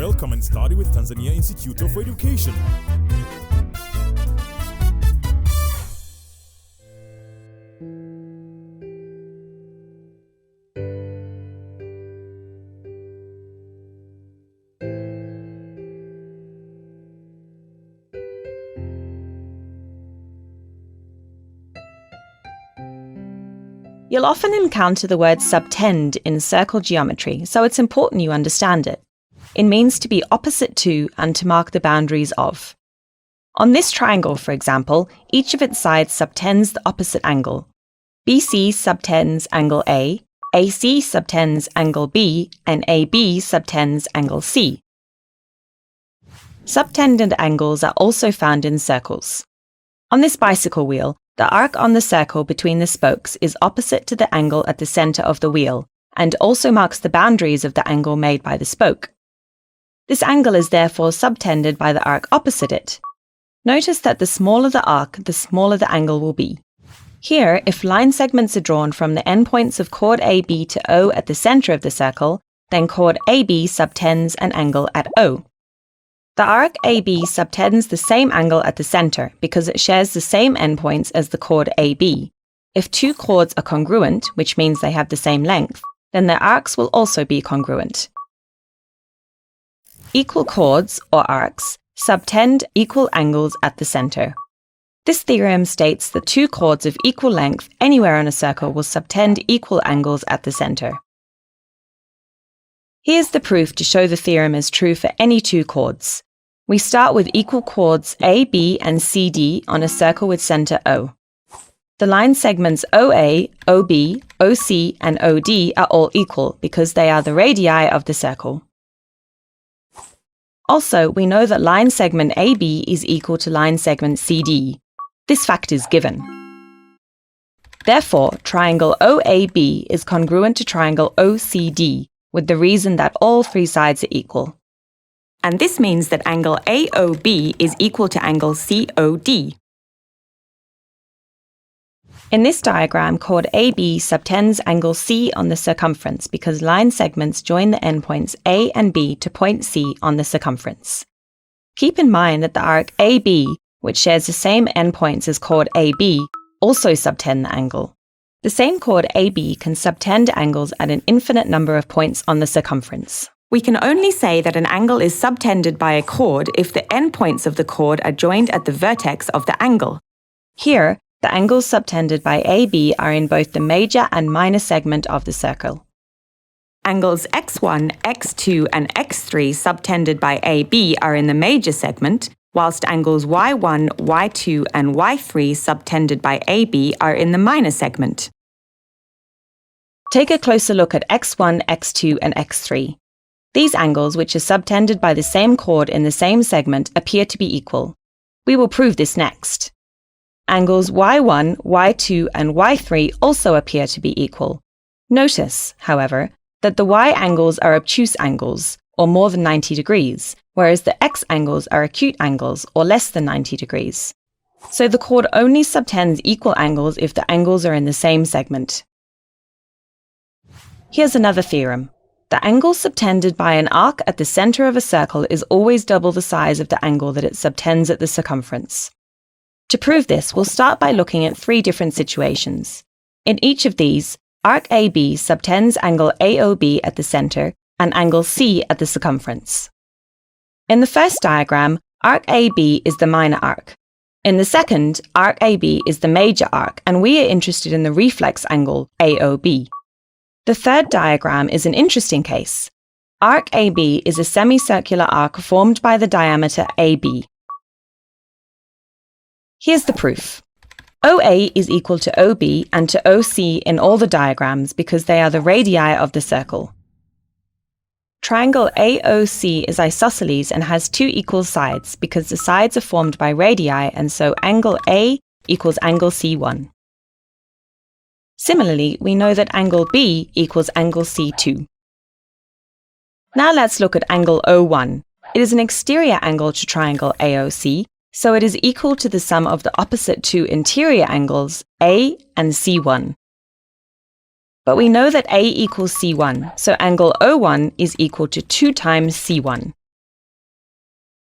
Welcome and study with Tanzania Institute of Education. You'll often encounter the word subtend in circle geometry, so it's important you understand it. It means to be opposite to and to mark the boundaries of. On this triangle, for example, each of its sides subtends the opposite angle. BC subtends angle A, AC subtends angle B, and AB subtends angle C. Subtended angles are also found in circles. On this bicycle wheel, the arc on the circle between the spokes is opposite to the angle at the center of the wheel, and also marks the boundaries of the angle made by the spoke. This angle is therefore subtended by the arc opposite it. Notice that the smaller the arc, the smaller the angle will be. Here, if line segments are drawn from the endpoints of chord AB to O at the center of the circle, then chord AB subtends an angle at O. The arc AB subtends the same angle at the center because it shares the same endpoints as the chord AB. If two chords are congruent, which means they have the same length, then their arcs will also be congruent. Equal chords, or arcs, subtend equal angles at the center. This theorem states that two chords of equal length anywhere on a circle will subtend equal angles at the center. Here's the proof to show the theorem is true for any two chords. We start with equal chords A, B, and CD on a circle with center O. The line segments OA, OB, OC, and OD are all equal because they are the radii of the circle. Also, we know that line segment AB is equal to line segment CD. This fact is given. Therefore, triangle OAB is congruent to triangle OCD, with the reason that all three sides are equal. And this means that angle AOB is equal to angle COD. In this diagram, chord AB subtends angle C on the circumference because line segments join the endpoints A and B to point C on the circumference. Keep in mind that the arc AB, which shares the same endpoints as chord AB, also subtend the angle. The same chord AB can subtend angles at an infinite number of points on the circumference. We can only say that an angle is subtended by a chord if the endpoints of the chord are joined at the vertex of the angle. Here, the angles subtended by AB are in both the major and minor segment of the circle. Angles x1, x2, and x3 subtended by AB are in the major segment, whilst angles y1, y2, and y3 subtended by AB are in the minor segment. Take a closer look at x1, x2, and x3. These angles, which are subtended by the same chord in the same segment, appear to be equal. We will prove this next. Angles y1, y2, and y3 also appear to be equal. Notice, however, that the y angles are obtuse angles, or more than 90 degrees, whereas the x angles are acute angles, or less than 90 degrees. So the chord only subtends equal angles if the angles are in the same segment. Here's another theorem. The angle subtended by an arc at the center of a circle is always double the size of the angle that it subtends at the circumference. To prove this, we'll start by looking at three different situations. In each of these, arc AB subtends angle AOB at the center and angle C at the circumference. In the first diagram, arc AB is the minor arc. In the second, arc AB is the major arc, and we are interested in the reflex angle AOB. The third diagram is an interesting case. Arc AB is a semicircular arc formed by the diameter AB. Here's the proof. OA is equal to OB and to OC in all the diagrams because they are the radii of the circle. Triangle AOC is isosceles and has two equal sides because the sides are formed by radii, and so angle A equals angle C1. Similarly, we know that angle B equals angle C2. Now let's look at angle O1. It is an exterior angle to triangle AOC, so it is equal to the sum of the opposite two interior angles, A and C1. But we know that A equals C1, so angle O1 is equal to 2 times C1.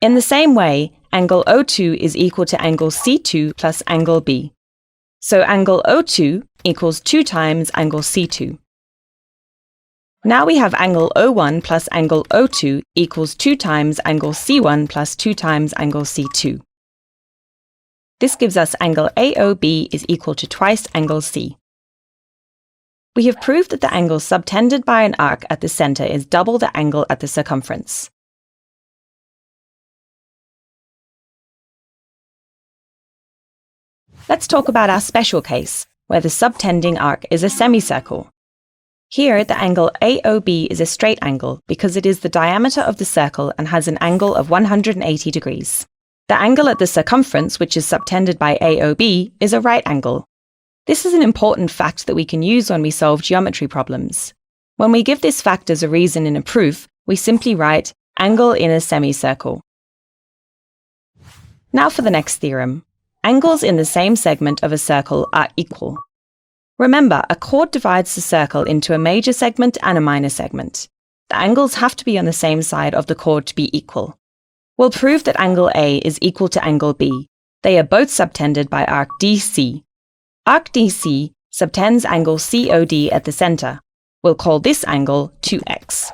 In the same way, angle O2 is equal to angle C2 plus angle B. So angle O2 equals 2 times angle C2. Now we have angle O1 plus angle O2 equals 2 times angle C1 plus 2 times angle C2. This gives us angle AOB is equal to twice angle C. We have proved that the angle subtended by an arc at the center is double the angle at the circumference. Let's talk about our special case, where the subtending arc is a semicircle. Here, the angle AOB is a straight angle because it is the diameter of the circle and has an angle of 180 degrees. The angle at the circumference, which is subtended by AOB, is a right angle. This is an important fact that we can use when we solve geometry problems. When we give this fact as a reason in a proof, we simply write angle in a semicircle. Now for the next theorem. Angles in the same segment of a circle are equal. Remember, a chord divides the circle into a major segment and a minor segment. The angles have to be on the same side of the chord to be equal. We'll prove that angle A is equal to angle B. They are both subtended by arc DC. Arc DC subtends angle COD at the center. We'll call this angle 2x.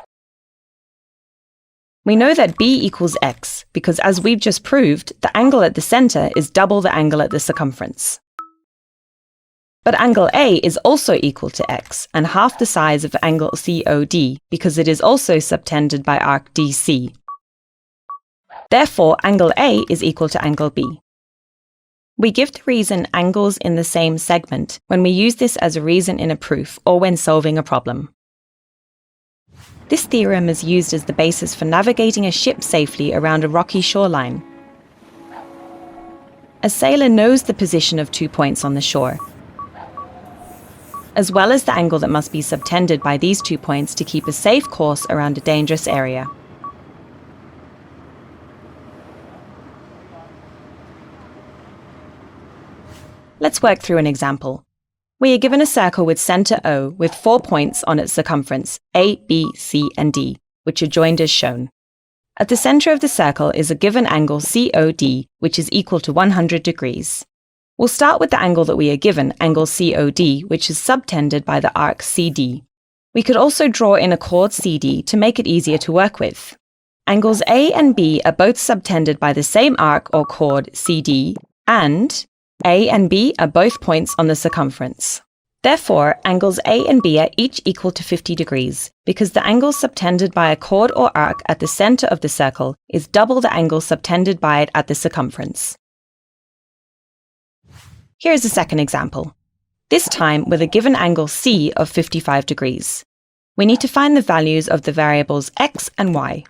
We know that B equals x because, as we've just proved, the angle at the center is double the angle at the circumference. But angle A is also equal to x and half the size of angle COD because it is also subtended by arc DC. Therefore, angle A is equal to angle B. We give the reason angles in the same segment when we use this as a reason in a proof or when solving a problem. This theorem is used as the basis for navigating a ship safely around a rocky shoreline. A sailor knows the position of 2 points on the shore, as well as the angle that must be subtended by these 2 points to keep a safe course around a dangerous area. Let's work through an example. We are given a circle with center O with 4 points on its circumference, A, B, C, and D, which are joined as shown. At the center of the circle is a given angle COD, which is equal to 100 degrees. We'll start with the angle that we are given, angle COD, which is subtended by the arc CD. We could also draw in a chord CD to make it easier to work with. Angles A and B are both subtended by the same arc or chord CD, and A and B are both points on the circumference. Therefore, angles A and B are each equal to 50 degrees, because the angle subtended by a chord or arc at the center of the circle is double the angle subtended by it at the circumference. Here is a second example. This time with a given angle C of 55 degrees. We need to find the values of the variables x and y.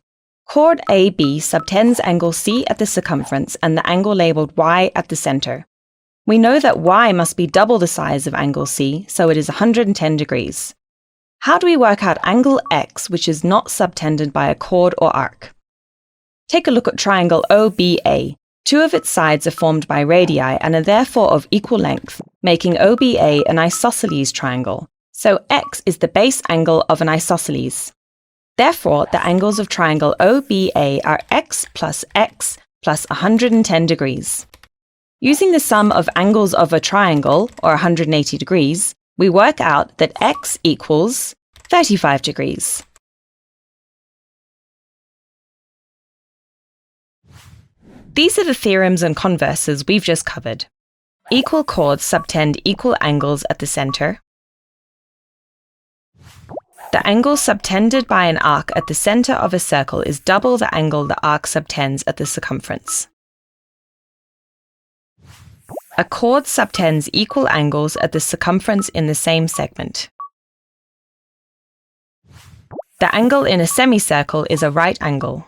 Chord AB subtends angle C at the circumference and the angle labeled y at the center. We know that y must be double the size of angle C, so it is 110 degrees. How do we work out angle x, which is not subtended by a chord or arc? Take a look at triangle OBA. 2 of its sides are formed by radii and are therefore of equal length, making OBA an isosceles triangle. So x is the base angle of an isosceles. Therefore, the angles of triangle OBA are x plus 110 degrees. Using the sum of angles of a triangle, or 180 degrees, we work out that x equals 35 degrees. These are the theorems and converses we've just covered. Equal chords subtend equal angles at the center. The angle subtended by an arc at the center of a circle is double the angle the arc subtends at the circumference. A chord subtends equal angles at the circumference in the same segment. The angle in a semicircle is a right angle.